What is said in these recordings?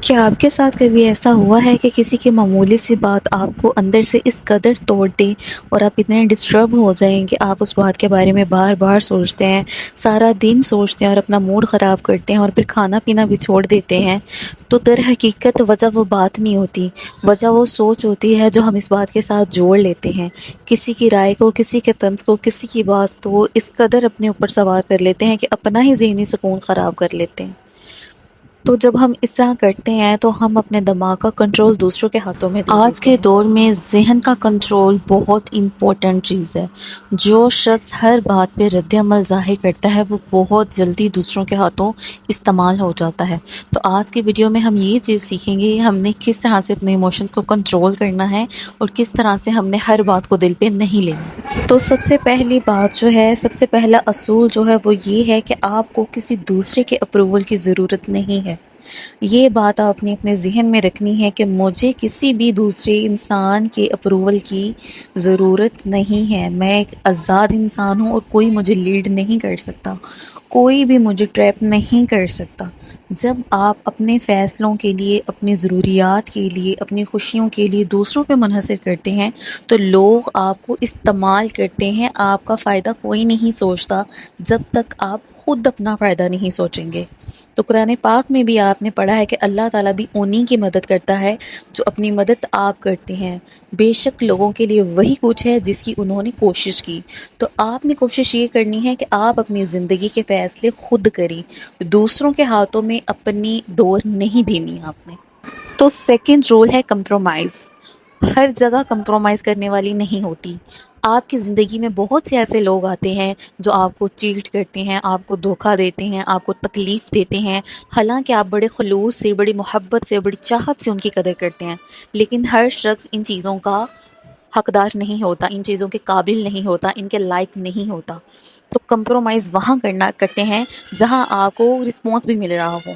کیا آپ کے ساتھ کبھی ایسا ہوا ہے کہ کسی کی معمولی سی بات آپ کو اندر سے اس قدر توڑ دے اور آپ اتنے ڈسٹرب ہو جائیں کہ آپ اس بات کے بارے میں بار بار سوچتے ہیں، سارا دن سوچتے ہیں اور اپنا موڈ خراب کرتے ہیں اور پھر کھانا پینا بھی چھوڑ دیتے ہیں؟ تو در حقیقت وجہ وہ بات نہیں ہوتی، وجہ وہ سوچ ہوتی ہے جو ہم اس بات کے ساتھ جوڑ لیتے ہیں۔ کسی کی رائے کو، کسی کے طنز کو، کسی کی بات کو اس قدر اپنے اوپر سوار کر لیتے ہیں کہ اپنا ہی ذہنی سکون خراب کر لیتے ہیں۔ تو جب ہم اس طرح کرتے ہیں تو ہم اپنے دماغ کا کنٹرول دوسروں کے ہاتھوں میں دے دیتے ہیں۔ آج کے دور میں ذہن کا کنٹرول بہت امپورٹنٹ چیز ہے۔ جو شخص ہر بات پہ رد عمل ظاہر کرتا ہے وہ بہت جلدی دوسروں کے ہاتھوں استعمال ہو جاتا ہے۔ تو آج کی ویڈیو میں ہم یہ چیز سیکھیں گے ہم نے کس طرح سے اپنے ایموشنز کو کنٹرول کرنا ہے اور کس طرح سے ہم نے ہر بات کو دل پہ نہیں لینا۔ تو سب سے پہلی بات جو ہے، سب سے پہلا اصول جو ہے وہ یہ ہے کہ آپ کو کسی دوسرے کے اپروول کی ضرورت نہیں ہے۔ یہ بات آپ نے اپنے ذہن میں رکھنی ہے کہ مجھے کسی بھی دوسرے انسان کے اپروول کی ضرورت نہیں ہے۔ میں ایک آزاد انسان ہوں اور کوئی مجھے لیڈ نہیں کر سکتا، کوئی بھی مجھے ٹریپ نہیں کر سکتا۔ جب آپ اپنے فیصلوں کے لیے، اپنی ضروریات کے لیے، اپنی خوشیوں کے لیے دوسروں پہ منحصر کرتے ہیں تو لوگ آپ کو استعمال کرتے ہیں۔ آپ کا فائدہ کوئی نہیں سوچتا جب تک آپ خود اپنا فائدہ نہیں سوچیں گے۔ تو قرآن پاک میں بھی آپ نے پڑھا ہے کہ اللہ تعالیٰ بھی انہی کی مدد کرتا ہے جو اپنی مدد آپ کرتے ہیں۔ بے شک لوگوں کے لیے وہی کچھ ہے جس کی انہوں نے کوشش کی۔ تو آپ نے کوشش یہ کرنی ہے کہ آپ اپنی زندگی کے فیصلے خود کریں، دوسروں کے ہاتھوں میں اپنی ڈور نہیں دینی آپ نے۔ تو سیکنڈ رول ہے کمپرومائز۔ ہر جگہ کمپرومائز کرنے والی نہیں ہوتی۔ آپ کی زندگی میں بہت سے ایسے لوگ آتے ہیں جو آپ کو چیٹ کرتے ہیں، آپ کو دھوکہ دیتے ہیں، آپ کو تکلیف دیتے ہیں، حالانکہ آپ بڑے خلوص سے، بڑی محبت سے، بڑی چاہت سے ان کی قدر کرتے ہیں، لیکن ہر شخص ان چیزوں کا حقدار نہیں ہوتا، ان چیزوں کے قابل نہیں ہوتا، ان کے لائق نہیں ہوتا۔ تو کمپرومائز وہاں کرتے ہیں جہاں آپ کو رسپانس بھی مل رہا ہو۔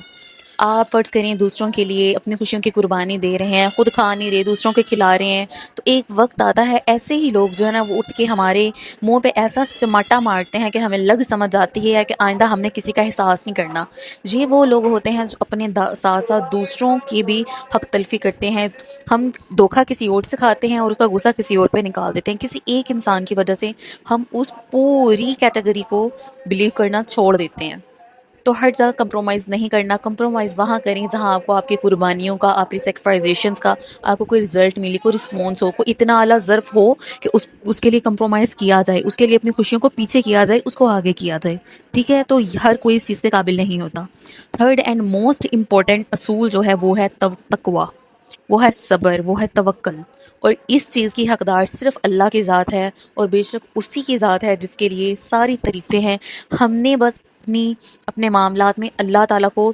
آپ فرض کریں دوسروں کے لیے اپنی خوشیوں کی قربانی دے رہے ہیں، خود کھا نہیں رہے، دوسروں کے کھلا رہے ہیں، تو ایک وقت آتا ہے ایسے ہی لوگ جو ہے نا وہ اٹھ کے ہمارے منہ پہ ایسا چماٹا مارتے ہیں کہ ہمیں لگ سمجھ جاتی ہے کہ آئندہ ہم نے کسی کا احساس نہیں کرنا۔ یہ وہ لوگ ہوتے ہیں جو اپنے ساتھ ساتھ دوسروں کی بھی حق تلفی کرتے ہیں۔ ہم دھوکہ کسی اور سے کھاتے ہیں اور اس کا غصہ کسی اور پہ نکال دیتے ہیں۔ کسی ایک انسان کی وجہ سے ہم اس پوری کیٹیگری کو بلیو کرنا چھوڑ دیتے ہیں۔ تو ہر جگہ کمپرومائز نہیں کرنا۔ کمپرومائز وہاں کریں جہاں آپ کو آپ کی قربانیوں کا، آپ کی سیکریفائزیشنز کا آپ کو کوئی رزلٹ ملی، کوئی رسپانس ہو، کوئی اتنا اعلیٰ ظرف ہو کہ اس کے لیے کمپرومائز کیا جائے، اس کے لیے اپنی خوشیوں کو پیچھے کیا جائے، اس کو آگے کیا جائے، ٹھیک ہے؟ تو ہر کوئی اس چیز کے قابل نہیں ہوتا۔ تھرڈ اینڈ موسٹ امپورٹنٹ اصول جو ہے وہ ہے تقویٰ، وہ ہے صبر، وہ ہے توکل۔ اور اس چیز کی حقدار صرف اللہ کی ذات ہے اور بے شک اسی کی ذات ہے جس کے لیے ساری تعریفیں ہیں۔ ہم نے بس اپنے معاملات میں اللہ تعالیٰ کو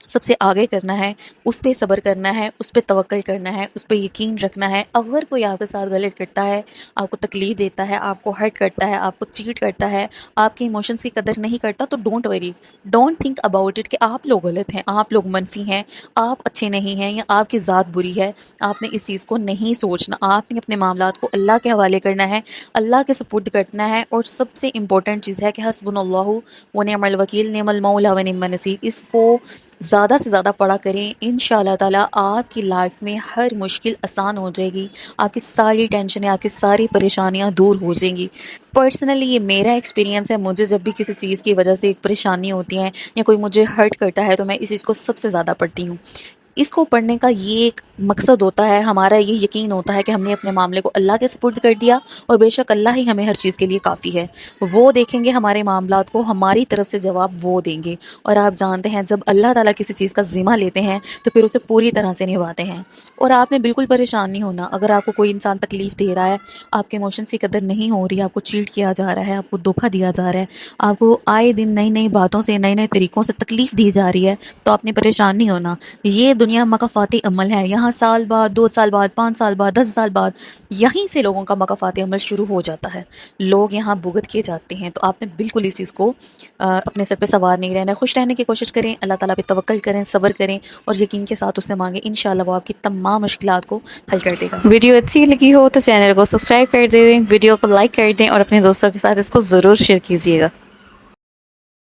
سب سے آگے کرنا ہے، اس پہ صبر کرنا ہے، اس پہ توکل کرنا ہے، اس پہ یقین رکھنا ہے۔ اگر کوئی آپ کے ساتھ غلط کرتا ہے، آپ کو تکلیف دیتا ہے، آپ کو ہرٹ کرتا ہے، آپ کو چیٹ کرتا ہے، آپ کے ایموشنز کی قدر نہیں کرتا، تو don't worry, don't think about it کہ آپ لوگ غلط ہیں، آپ لوگ منفی ہیں، آپ اچھے نہیں ہیں یا آپ کی ذات بری ہے۔ آپ نے اس چیز کو نہیں سوچنا، آپ نے اپنے معاملات کو اللہ کے حوالے کرنا ہے، اللہ کے سپرد کرنا ہے۔ اور سب سے امپورٹنٹ چیز ہے کہ حسبنا اللہ و نعم الوکیل، نعم المولا و نعم النصیر، اس کو زیادہ سے زیادہ پڑھا کریں۔ انشاءاللہ تعالیٰ آپ کی لائف میں ہر مشکل آسان ہو جائے گی، آپ کی ساری ٹینشنیں، آپ کی ساری پریشانیاں دور ہو جائیں گی۔ پرسنلی یہ میرا ایکسپیرینس ہے، مجھے جب بھی کسی چیز کی وجہ سے ایک پریشانی ہوتی ہے یا کوئی مجھے ہرٹ کرتا ہے تو میں اس چیز کو سب سے زیادہ پڑھتی ہوں۔ اس کو پڑھنے کا یہ ایک مقصد ہوتا ہے، ہمارا یہ یقین ہوتا ہے کہ ہم نے اپنے معاملے کو اللہ کے سپرد کر دیا اور بے شک اللہ ہی ہمیں ہر چیز کے لیے کافی ہے۔ وہ دیکھیں گے ہمارے معاملات کو، ہماری طرف سے جواب وہ دیں گے۔ اور آپ جانتے ہیں جب اللہ تعالیٰ کسی چیز کا ذمہ لیتے ہیں تو پھر اسے پوری طرح سے نبھاتے ہیں۔ اور آپ نے بالکل پریشان نہیں ہونا اگر آپ کو کوئی انسان تکلیف دے رہا ہے، آپ کے ایموشنز کی قدر نہیں ہو رہی، آپ کو چیٹ کیا جا رہا ہے، آپ کو دھوکہ دیا جا رہا ہے، آپ کو آئے دن نئی نئی باتوں سے، نئے نئے طریقوں سے تکلیف دی جا رہی ہے، تو آپ نے پریشان نہیں ہونا۔ یہ دنیا مکافات عمل ہے، یہاں سال بعد، 2 سال بعد، 5 سال بعد، 10 سال بعد یہیں سے لوگوں کا مکافات عمل شروع ہو جاتا ہے۔ لوگ یہاں بھگت کے جاتے ہیں۔ تو آپ نے بالکل اس چیز کو اپنے سر پہ سوار نہیں رہنا ہے، خوش رہنے کی کوشش کریں، اللہ تعالیٰ پہ توکل کریں، صبر کریں اور یقین کے ساتھ اس سے مانگیں۔ انشاءاللہ وہ آپ کی تمام مشکلات کو حل کر دے گا۔ ویڈیو اچھی لگی ہو تو چینل کو سبسکرائب کر دیں، ویڈیو کو لائک کر دیں اور اپنے دوستوں کے ساتھ اس کو ضرور شیئر کیجیے گا۔